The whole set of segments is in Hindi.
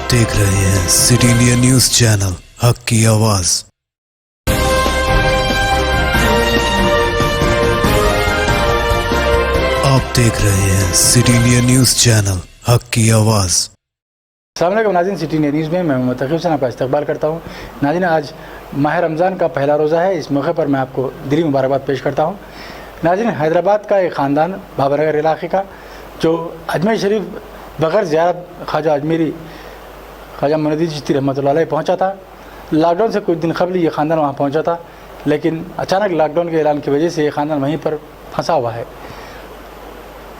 देख रहे हैं सिटी इंडिया न्यूज चैनल, हक की आवाज। आप देख रहे हैं सिटी इंडिया न्यूज चैनल, हक की आवाज। अस्सलाम वालेकुम नाज़रीन, सिटी इंडिया न्यूज़ में मैं मुतक़िब हुसैन आपका इस्तकबाल करता हूँ। नाज़रीन, आज माह रमज़ान का पहला रोज़ा है। इस मौके पर मैं आपको दिली मुबारकबाद पेश करता हूँ। नाज़रीन, हैदराबाद का एक ख़ानदान बाबरनगर इलाके का जो अजमेर शरीफ बग़ैर ज़ियारत ख्वाजा मुइनुद्दीन चिश्ती रहमतुल्लाह अलैह पहुँचा था। लॉकडाउन से कुछ दिन कबल ये ख़ानदान वहाँ पहुँचा था, लेकिन अचानक लॉकडाउन के ऐलान की वजह से ये ख़ानदान वहीं पर फंसा हुआ है।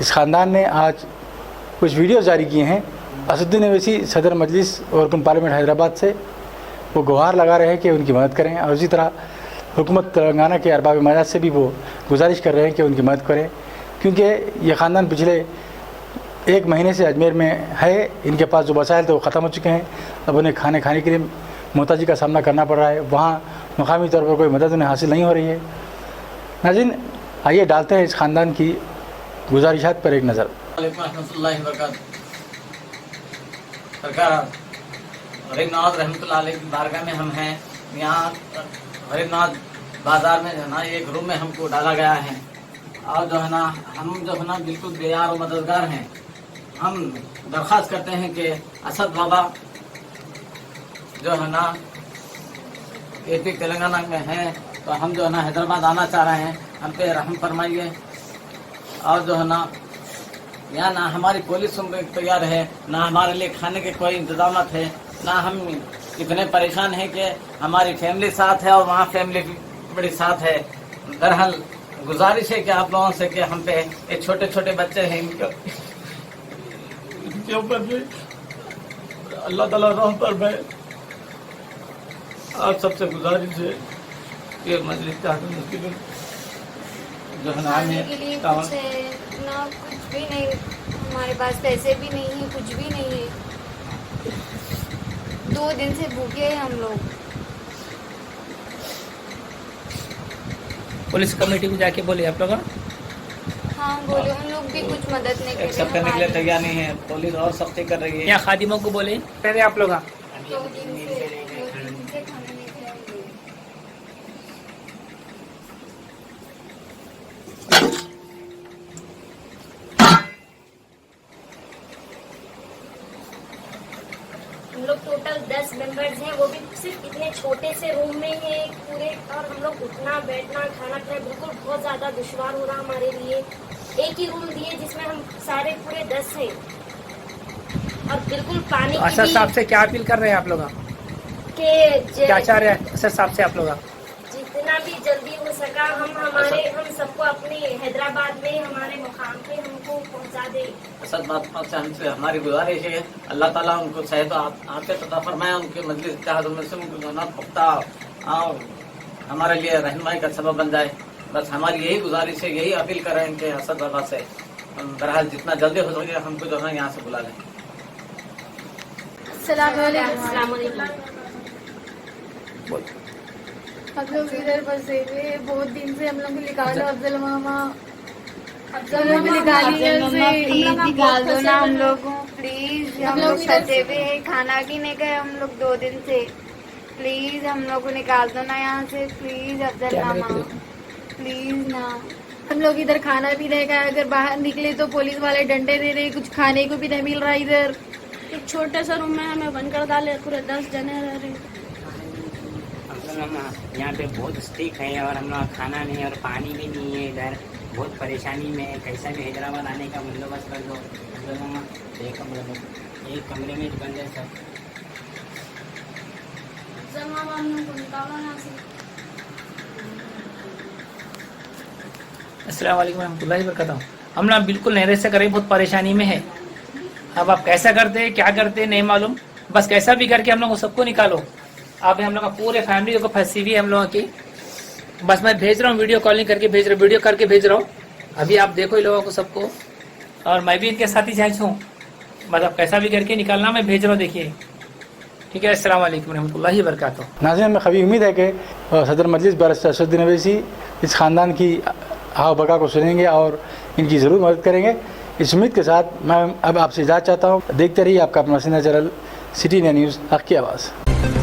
इस ख़ानदान ने आज कुछ वीडियो जारी किए हैं। असदुद्दीन ओवैसी सदर मजलिस और रुकन पार्लियामेंट हैदराबाद से वो गुहार लगा रहे हैं कि उनकी मदद करें, और उसी तरह हुकूमत तेलंगाना के अरबाब माजात से भी वो गुजारिश कर रहे हैं कि उनकी मदद करें, क्योंकि ये ख़ानदान पिछले एक महीने से अजमेर में है। इनके पास जो वसाइल थे वो ख़त्म हो चुके हैं। अब उन्हें खाने के लिए मोहताजी का सामना करना पड़ रहा है। वहाँ मकामी तौर पर कोई मदद उन्हें हासिल नहीं हो रही है। नाज़रीन, आइए डालते हैं इस ख़ानदान की गुजारिशात पर एक नज़र। सरकार गरीबनाथ रहमतुल्लाह अलैह की बारगाह में हम हैं। यहाँ गरीबनाथ बाजार में जो है ना एक रूम में हमको डाला गया है, और जो है ना हम जो है ना बिल्कुल बेयार और मददगार हैं। हम दरख्वास्त करते हैं कि असद बाबा जो है ना एपी तेलंगाना में हैं, तो हम जो है ना हैदराबाद आना चाह रहे हैं, हम पे रहम फरमाइए। और जो है ना यहाँ ना हमारी पुलिस तैयार है, ना हमारे लिए खाने के कोई इंतजाम है, ना हम इतने परेशान हैं कि हमारी फैमिली साथ है और वहाँ फैमिली बड़ी साथ है। बहरहाल गुजारिश है कि आप लोगों से कि हम पे एक छोटे छोटे बच्चे हैं, इनके ऊपर भी अल्लाह ताला रहम फरमाए। आप सबसे गुजारिश है कि मजलिस का जो है ना ना कुछ भी नहीं, हमारे पास पैसे भी नहीं है, कुछ भी नहीं है। 2 दिन से भूखे हैं हम लोग। पुलिस कमेटी को जाके बोले आप लोग? हाँ बोले, उन लोग भी कुछ मदद नहीं एक सब करने के लिए तैयार नहीं है। पुलिस और सख्ती कर रही है। यहाँ खादिमों को बोले पहले आप लोग? 2 दिन से खाना नहीं खिलाएंगे। हम लोग टोटल 10 मेंबर्स हैं, वो भी सिर्फ इतने छोटे से रूम में हैं पूरे, और हम लोग उठना बैठना खाना पीना बिल्कुल बहुत ज्यादा दुश्वार हो रहा हमारे लिए। एक ही रूम दिए जिसमें हम सारे पूरे 10 हैं, और बिल्कुल पानी अच्छा, साहब से क्या अपील कर रहे हैं आप लोग? क्या चाह रहे हैं असद साहब से आप लोग? जितना भी जल्दी हो सका हम सबको अपने हैदराबाद में हमारे मुकाम पे हमको पहुंचा दे। असद बात से हमसे हमारी गुजारिश है, अल्लाह ताला उनको चाहे तो आपके तथा फरमाए, उनके मजलिस से उनको जो ना पुख्ता और हमारे लिए रहनुमाई का सबब बन जाए। बस हमारी यही गुजारिश है, यही अपील कर रहे हैं कि असद बाबा से बहरहाल जितना जल्दी हो सके हमको जो है यहाँ से बुला लें। अस्सलाम वालेकुम। हम लोग इधर बसे हुए, बहुत दिन से हम लोग को निकालो। अफजल मामा निकाल दो ना हम लोग को, प्लीज। हम लोग फंसे हुए हैं, खाना भी नहीं गए हम लोग 2 दिन से। प्लीज हम लोग को निकाल दो ना यहाँ से, प्लीज अफजल मामा, प्लीज ना। हम लोग इधर खाना भी नहीं खाए, अगर बाहर निकले तो पुलिस वाले डंडे दे रहे, कुछ खाने को भी नहीं मिल रहा। इधर एक छोटे सा रूम में हमें बंद कर डाले, पूरे 10 जने रह रहे। यहाँ पे बहुत स्टिक है और हम लोग खाना नहीं और पानी भी नहीं है। इधर बहुत परेशानी में है, कैसा भी हैदराबाद आने का बंदोबस्त कर दो। एक कमरे में बंद है सब। अस्सलाम वालेकुम रहमतुल्लाहि व बरकातहू। हम लोग बिल्कुल नहीं रह सक रहे, बहुत परेशानी में है। अब आप कैसा करते क्या करते नहीं मालूम, बस कैसा भी करके हम लोग को सबको निकालो। आप हम लोग का पूरे फैमिली को फंसी हुई है हम लोगों की। बस मैं भेज रहा हूँ, वीडियो कॉलिंग करके भेज रहा हूँ। अभी आप देखो इन लोगों को सबको, और मैं भी इनके साथ ही जांच हूँ। मतलब कैसा भी करके निकालना, मैं भेज रहा हूँ, देखिए। ठीक है, अस्सलाम वालेकुम रहमतुल्लाहि व बरकातहू। नाज़रीन, हमें कभी उम्मीद है कि सदर मजलिस बैरिस्टर असदुद्दीन ओवैसी इस ख़ानदान की हाव बका को सुनेंगे और इनकी ज़रूर मदद करेंगे। इस उम्मीद के साथ मैं अब आपसे इजाज़त चाहता हूँ। देखते रहिए आपका अपना पसंदीदा चैनल सिटी इंडिया न्यूज़, हक की आवाज़।